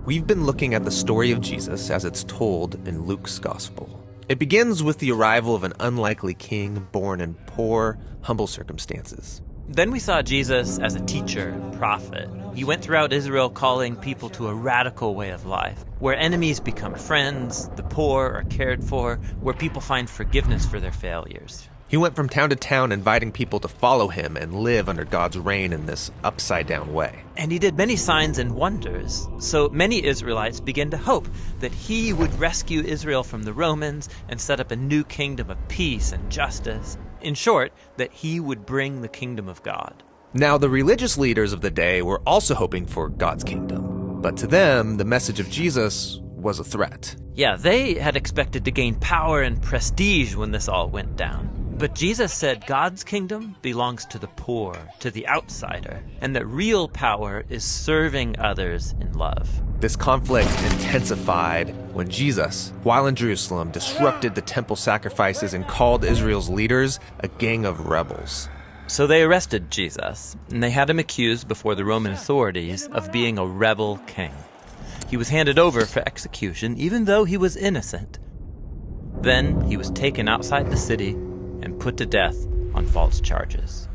We've been looking at the story of Jesus as it's told in Luke's gospel. It begins with the arrival of an unlikely king born in poor, humble circumstances. Then we saw Jesus as a teacher and prophet. He went throughout Israel calling people to a radical way of life, where enemies become friends, the poor are cared for, where people find forgiveness for their failures. He went from town to town inviting people to follow him and live under God's reign in this upside-down way. And he did many signs and wonders, so many Israelites began to hope that he would rescue Israel from the Romans and set up a new kingdom of peace and justice. In short, that he would bring the kingdom of God. Now, the religious leaders of the day were also hoping for God's kingdom, but to them, the message of Jesus was a threat. Yeah, they had expected to gain power and prestige when this all went down. But Jesus said God's kingdom belongs to the poor, to the outsider, and that real power is serving others in love. This conflict intensified when Jesus, while in Jerusalem, disrupted the temple sacrifices and called Israel's leaders a gang of rebels. So they arrested Jesus, and they had him accused before the Roman authorities of being a rebel king. He was handed over for execution, even though he was innocent. Then he was taken outside the city and put to death on false charges.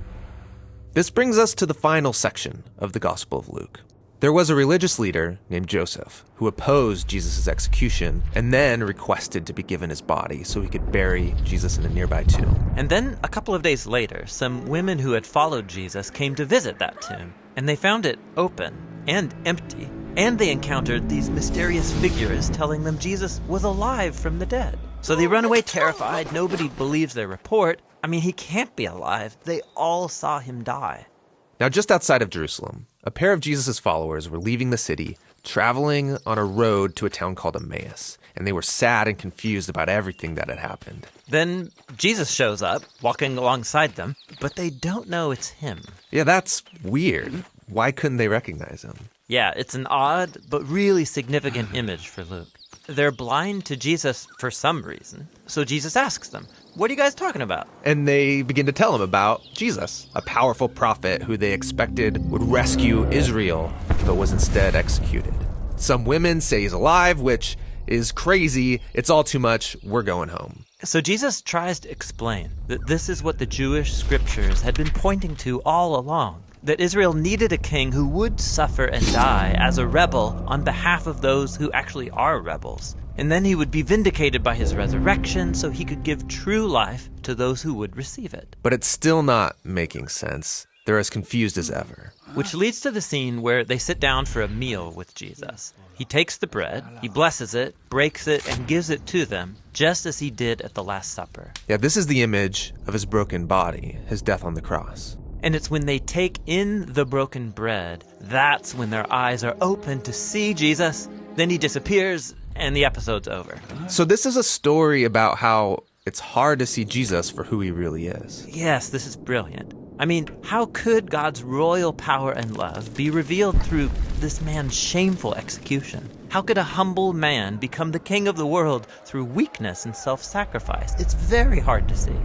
This brings us to the final section of the Gospel of Luke. There was a religious leader named Joseph who opposed Jesus' execution and then requested to be given his body so he could bury Jesus in a nearby tomb. And then a couple of days later, some women who had followed Jesus came to visit that tomb, and they found it open and empty, and they encountered these mysterious figures telling them Jesus was alive from the dead. So they run away terrified. Nobody believes their report. I mean, he can't be alive. They all saw him die. Now, just outside of Jerusalem, a pair of Jesus' followers were leaving the city, traveling on a road to a town called Emmaus, and they were sad and confused about everything that had happened. Then Jesus shows up, walking alongside them, but they don't know it's him. Yeah, that's weird. Why couldn't they recognize him? Yeah, it's an odd but really significant image for Luke. They're blind to Jesus for some reason. So Jesus asks them, "What are you guys talking about?" And they begin to tell him about Jesus, a powerful prophet who they expected would rescue Israel, but was instead executed. Some women say he's alive, which is crazy. It's all too much. We're going home. So Jesus tries to explain that this is what the Jewish scriptures had been pointing to all along. That Israel needed a king who would suffer and die as a rebel on behalf of those who actually are rebels. And then he would be vindicated by his resurrection so he could give true life to those who would receive it. But it's still not making sense. They're as confused as ever. Which leads to the scene where they sit down for a meal with Jesus. He takes the bread, he blesses it, breaks it, and gives it to them, just as he did at the Last Supper. Yeah, this is the image of his broken body, his death on the cross. And it's when they take in the broken bread, that's when their eyes are open to see Jesus. Then he disappears, and the episode's over. So this is a story about how it's hard to see Jesus for who he really is. Yes, this is brilliant. I mean, how could God's royal power and love be revealed through this man's shameful execution? How could a humble man become the king of the world through weakness and self-sacrifice? It's very hard to see.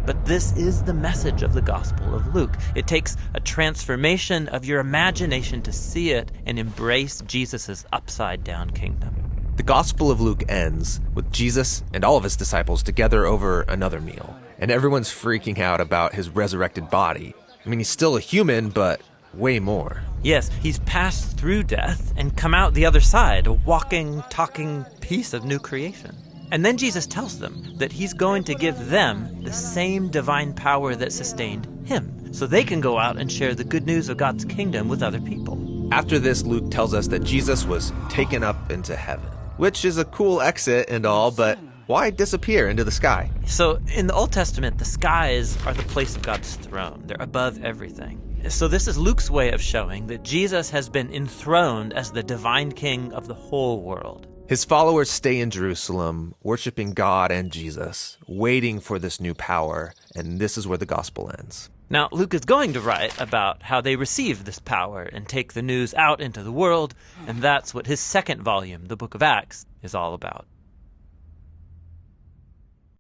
But this is the message of the Gospel of Luke. It takes a transformation of your imagination to see it and embrace Jesus' upside-down kingdom. The Gospel of Luke ends with Jesus and all of his disciples together over another meal. And everyone's freaking out about his resurrected body. I mean, he's still a human, but way more. Yes, he's passed through death and come out the other side, a walking, talking piece of new creation. And then Jesus tells them that he's going to give them the same divine power that sustained him, so they can go out and share the good news of God's kingdom with other people. After this, Luke tells us that Jesus was taken up into heaven, which is a cool exit and all, but why disappear into the sky? So in the Old Testament, the skies are the place of God's throne. They're above everything. So this is Luke's way of showing that Jesus has been enthroned as the divine king of the whole world. His followers stay in Jerusalem, worshiping God and Jesus, waiting for this new power, and this is where the gospel ends. Now, Luke is going to write about how they receive this power and take the news out into the world, and that's what his second volume, the book of Acts, is all about.